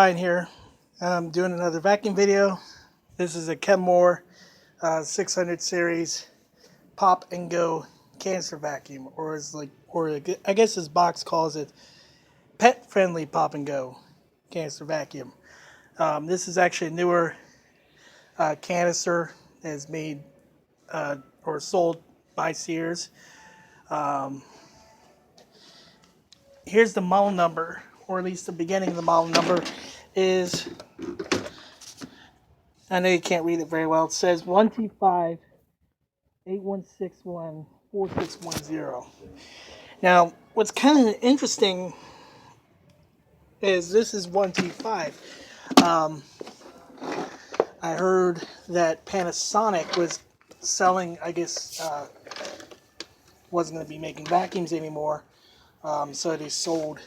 Ryan here. I'm doing another vacuum video. This is a Kenmore 600 series Pop and Go canister vacuum, or I guess this box calls it pet friendly Pop and Go canister vacuum. This is actually a newer canister that is made or sold by Sears. Here's the model number, or at least the beginning of the model number is, I know you can't read it very well, it says 125-8161-4610. Now, what's kind of interesting is this is 125. I heard that Panasonic was selling, I guess, wasn't going to be making vacuums anymore, so they sold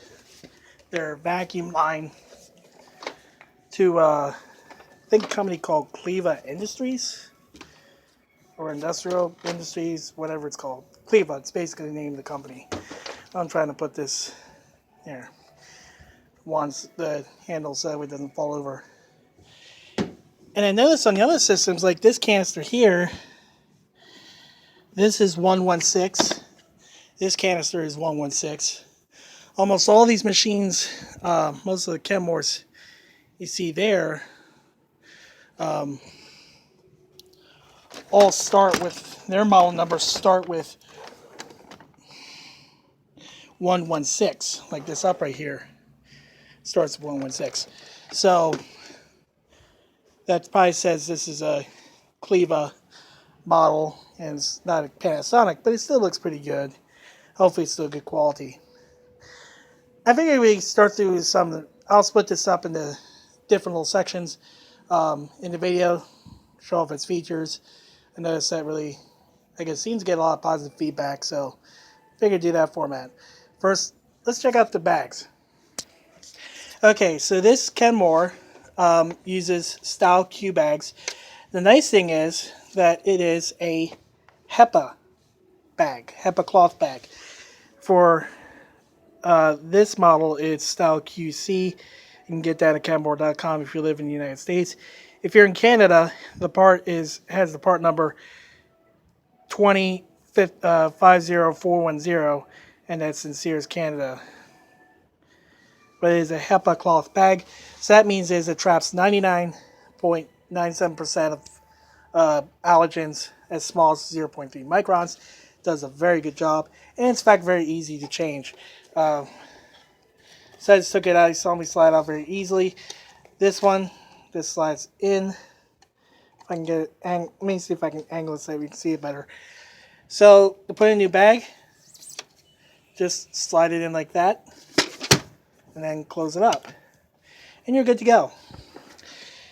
their vacuum line to I think a company called Cleva Industries or Industrial Industries, whatever it's called. Cleva, it's basically the name of the company. I'm trying to put this here once the handle so it doesn't fall over. And I noticed on the other systems, like this canister here, this is 116. This canister is 116. Almost all these machines, most of the Kenmores you see there, all start with, their model numbers start with 116, like this up right here starts with 116. So that probably says this is a Cleva model and it's not a Panasonic, but it still looks pretty good. Hopefully it's still good quality. I figured we start through some, I'll split this up into different little sections in the video, show off its features. I noticed that really, I guess, seems to get a lot of positive feedback, so figured do that format. First, let's check out the bags. Okay, so this Kenmore uses style Q bags. The nice thing is that it is a HEPA bag, HEPA cloth bag. For this model, it's style QC. You can get that at Kenmore.com if you live in the United States. If you're in Canada, the part has the part number 2050410, and that's in Sears, Canada. But it is a HEPA cloth bag, so that means it traps 99.97% of allergens as small as 0.3 microns. It does a very good job, and it's in fact very easy to change. So I just took it out. You saw me slide out very easily. This one, this slides in. If I can get it, let me see if I can angle it so we can see it better. So to put in a new bag, just slide it in like that, and then close it up, and you're good to go.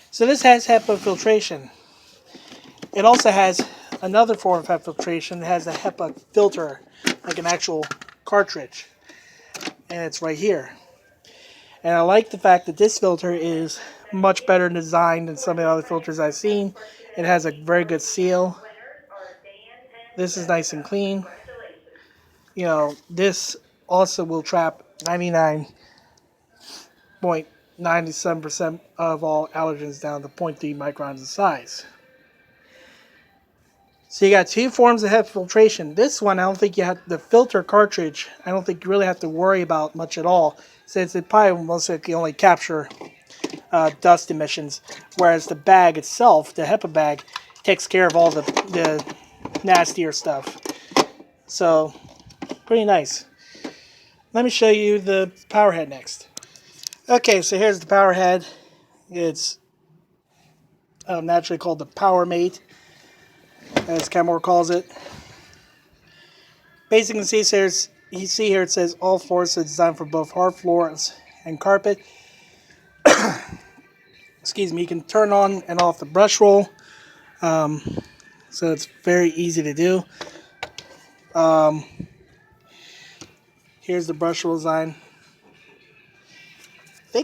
So this has HEPA filtration. It also has another form of HEPA filtration. It has a HEPA filter, like an actual cartridge, and it's right here. And I like the fact that this filter is much better designed than some of the other filters I've seen. It has a very good seal. This is nice and clean. You know, this also will trap 99.97% of all allergens down to 0.3 microns in size. So you got two forms of HEPA filtration. This one, I don't think you have, the filter cartridge, I don't think you really have to worry about much at all, since it probably most likely only capture dust emissions, whereas the bag itself, the HEPA bag, takes care of all the nastier stuff. So, pretty nice. Let me show you the power head next. Okay, so here's the power head. It's naturally called the Power Mate, as Kenmore calls it. Basically, you see here it says all floors are designed for both hard floors and carpet. Excuse me. You can turn on and off the brush roll, so it's very easy to do. Here's the brush roll design. I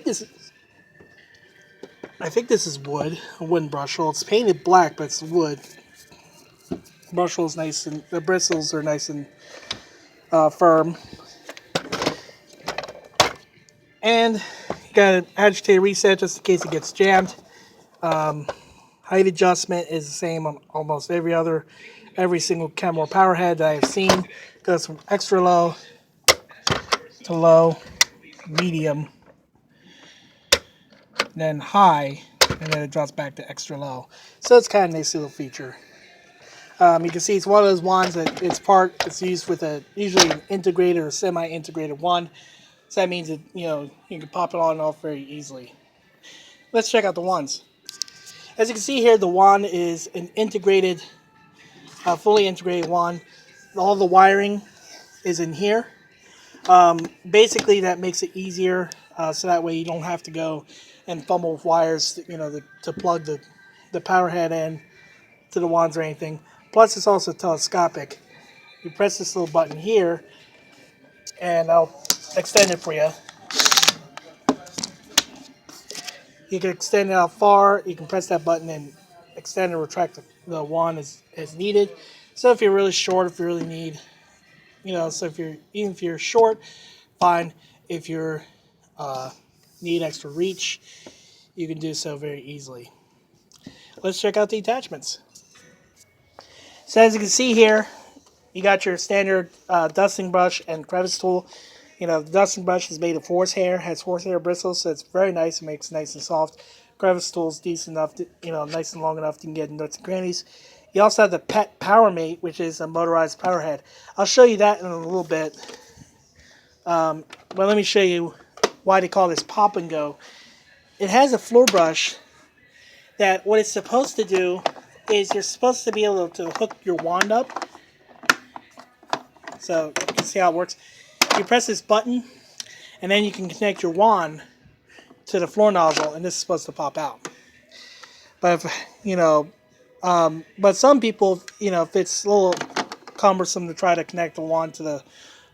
think this is wood, a wooden brush roll. It's painted black, but it's wood. The brush roll is nice, and the bristles are nice and firm. And Got an agitator reset just in case it gets jammed. Height adjustment is the same on almost every single Kenmore power head that I've seen. Goes from extra low to low, medium, then high, and then it drops back to extra low. So it's kind of a nice little feature. You can see it's one of those wands that it's used with usually an integrated or semi-integrated wand. So that means that you can pop it on and off very easily. Let's check out the wands. As you can see here, the wand is an integrated, fully integrated wand. All the wiring is in here. Basically, that makes it easier, so that way you don't have to go and fumble with wires, to plug the power head in to the wands or anything. Plus, it's also telescopic. You press this little button here, and I'll extend it for you. You can extend it out far. You can press that button and extend and retract the wand as needed. So if you're really short, if you really need, so even if you're short, fine. If you're need extra reach, you can do so very easily. Let's check out the attachments. So as you can see here, you got your standard dusting brush and crevice tool. The dusting brush is made of horsehair, has horsehair bristles, so it's very nice. It makes it nice and soft. Crevice tool is decent enough, nice and long enough you can get in nooks and crannies. You also have the Pet Power Mate, which is a motorized power head. I'll show you that in a little bit. But let me show you why they call this Pop and Go. It has a floor brush that what it's supposed to do is you're supposed to be able to hook your wand up. So you can see how it works. You press this button, and then you can connect your wand to the floor nozzle, and this is supposed to pop out. But but some people, if it's a little cumbersome to try to connect the wand to the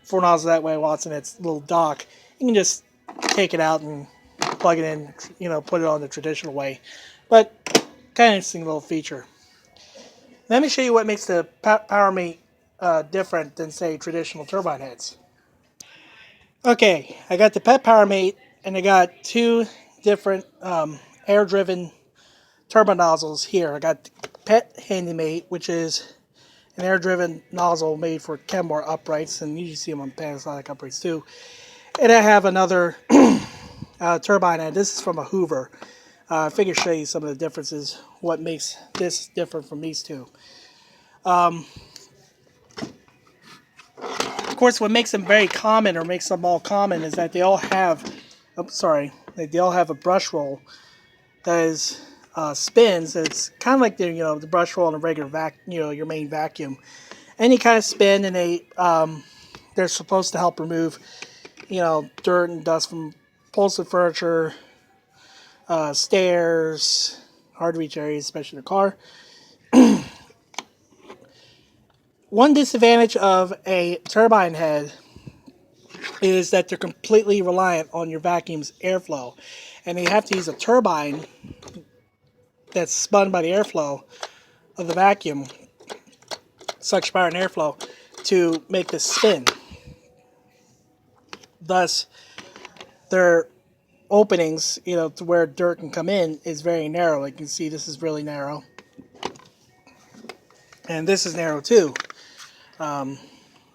floor nozzle that way while it's in its little dock, you can just take it out and plug it in, put it on the traditional way. But kind of interesting little feature. Let me show you what makes the Power Mate different than, say, traditional turbine heads. Okay, I got the Pet Power Mate, and I got two different air-driven turbine nozzles here. I got the Pet Handy Mate, which is an air-driven nozzle made for Kenmore uprights, and you see them on Panisonic uprights too. And I have another turbine head. This is from a Hoover. I figured show you some of the differences, what makes this different from these two. Of course, what makes them very common, or makes them all common, is that they all have, they all have a brush roll that is spins. It's kind of like the brush roll in a regular your main vacuum. Any kind of spin, and they're supposed to help remove, dirt and dust from upholstered furniture, stairs, hard to reach areas, especially in the car. One disadvantage of a turbine head is that they're completely reliant on your vacuum's airflow. And you have to use a turbine that's spun by the airflow of the vacuum, suction power and airflow, to make this spin. Thus, their openings, to where dirt can come in is very narrow. Like you can see, this is really narrow. And this is narrow too.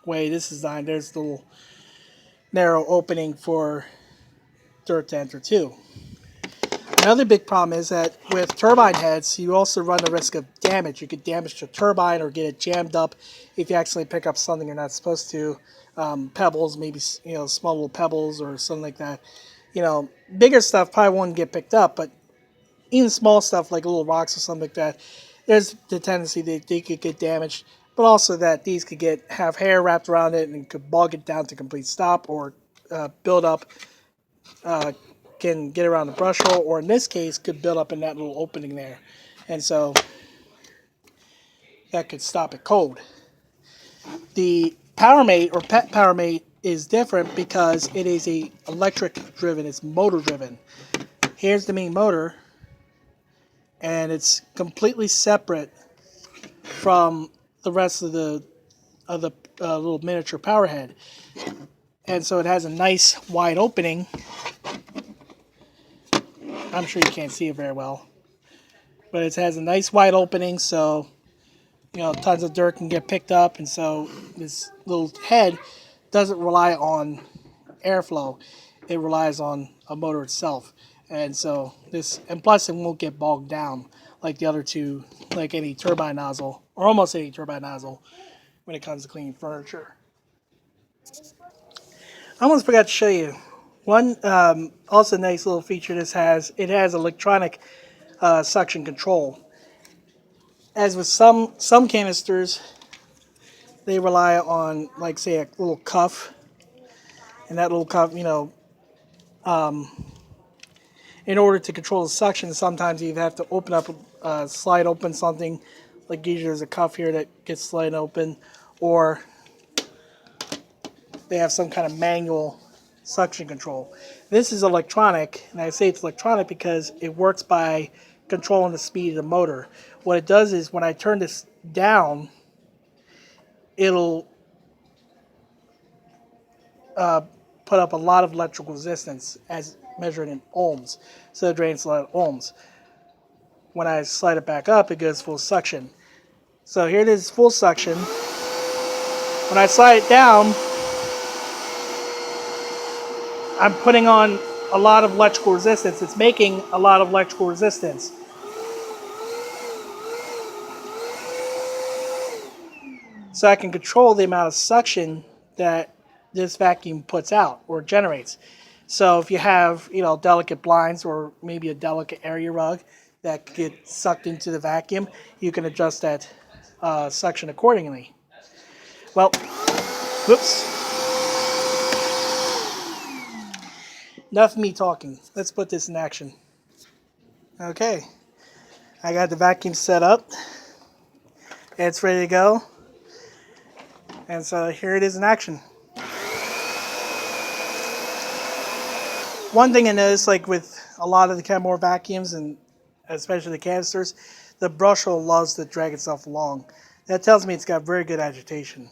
Way this is designed, there's the little narrow opening for dirt to enter too. Another big problem is that with turbine heads, you also run the risk of damage. You could damage the turbine or get it jammed up if you accidentally pick up something you're not supposed to. Pebbles, maybe small little pebbles or something like that. Bigger stuff probably won't get picked up, but even small stuff like little rocks or something like that, there's the tendency that they could get damaged. But also that these could have hair wrapped around it and could bog it down to complete stop, or build up, can get around the brush hole, or in this case could build up in that little opening there. And so that could stop it cold. The Power Mate, or Pet Power Mate, is different because it is electric driven, it's motor driven. Here's the main motor, and it's completely separate from the rest of the little miniature power head. And so it has a nice wide opening I'm sure you can't see it very well. But it has a nice wide opening, so tons of dirt can get picked up, and so this little head doesn't rely on airflow. It relies on a motor itself. And so and plus it won't get bogged down like the other two, like any turbine nozzle, or almost any turbine nozzle when it comes to cleaning furniture. I almost forgot to show you one also nice little feature this has. It has electronic suction control. As with some canisters, they rely on, like, say, a little cuff, and that little cuff, in order to control the suction, sometimes you have to open up, slide open something. Like usually there's a cuff here that gets slid open, or they have some kind of manual suction control. This is electronic, and I say it's electronic because it works by controlling the speed of the motor. What it does is when I turn this down, it'll put up a lot of electrical resistance as measured in ohms. So it drains a lot of ohms. When I slide it back up, it goes full suction. So here it is, full suction. When I slide it down, I'm putting on a lot of electrical resistance. It's making a lot of electrical resistance. So I can control the amount of suction that this vacuum puts out or generates. So if you have, delicate blinds or maybe a delicate area rug that get sucked into the vacuum, you can adjust that suction accordingly. Well, whoops. Enough of me talking. Let's put this in action. Okay, I got the vacuum set up. It's ready to go. And so here it is in action. One thing I noticed, like with a lot of the Kenmore vacuums, and especially the canisters, the brush hole loves to drag itself along. That tells me it's got very good agitation.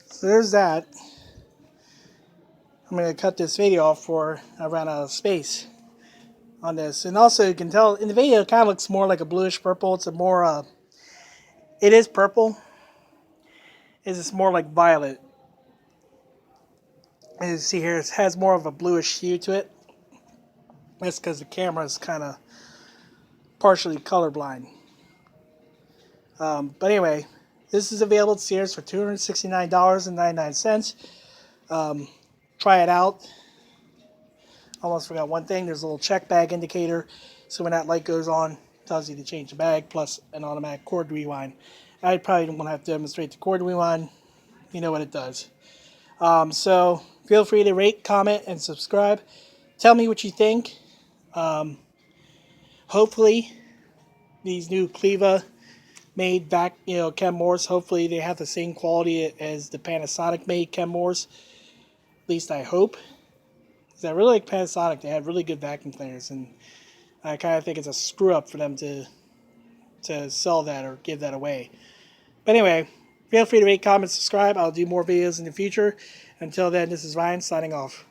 So there's that. I'm going to cut this video off for I ran out of space on this. And also you can tell in the video it kind of looks more like a bluish purple. It's a more, it is purple. It's more like violet. As you see here, it has more of a bluish hue to it. That's because the camera is kind of partially colorblind. But anyway, this is available at Sears for $269.99. Try it out. Almost forgot one thing. There's a little check bag indicator. So when that light goes on, it tells you to change the bag, plus an automatic cord rewind. I probably don't want to have to demonstrate the cord rewind. You know what it does. So feel free to rate, comment, and subscribe. Tell me what you think. Hopefully, these new Cleva made Kenmores, hopefully they have the same quality as the Panisonic made Kenmores. At least I hope. Because I really like Panisonic. They have really good vacuum cleaners, and I kind of think it's a screw up for them to sell that or give that away. But anyway, feel free to rate, comment, subscribe. I'll do more videos in the future. Until then, this is Ryan signing off.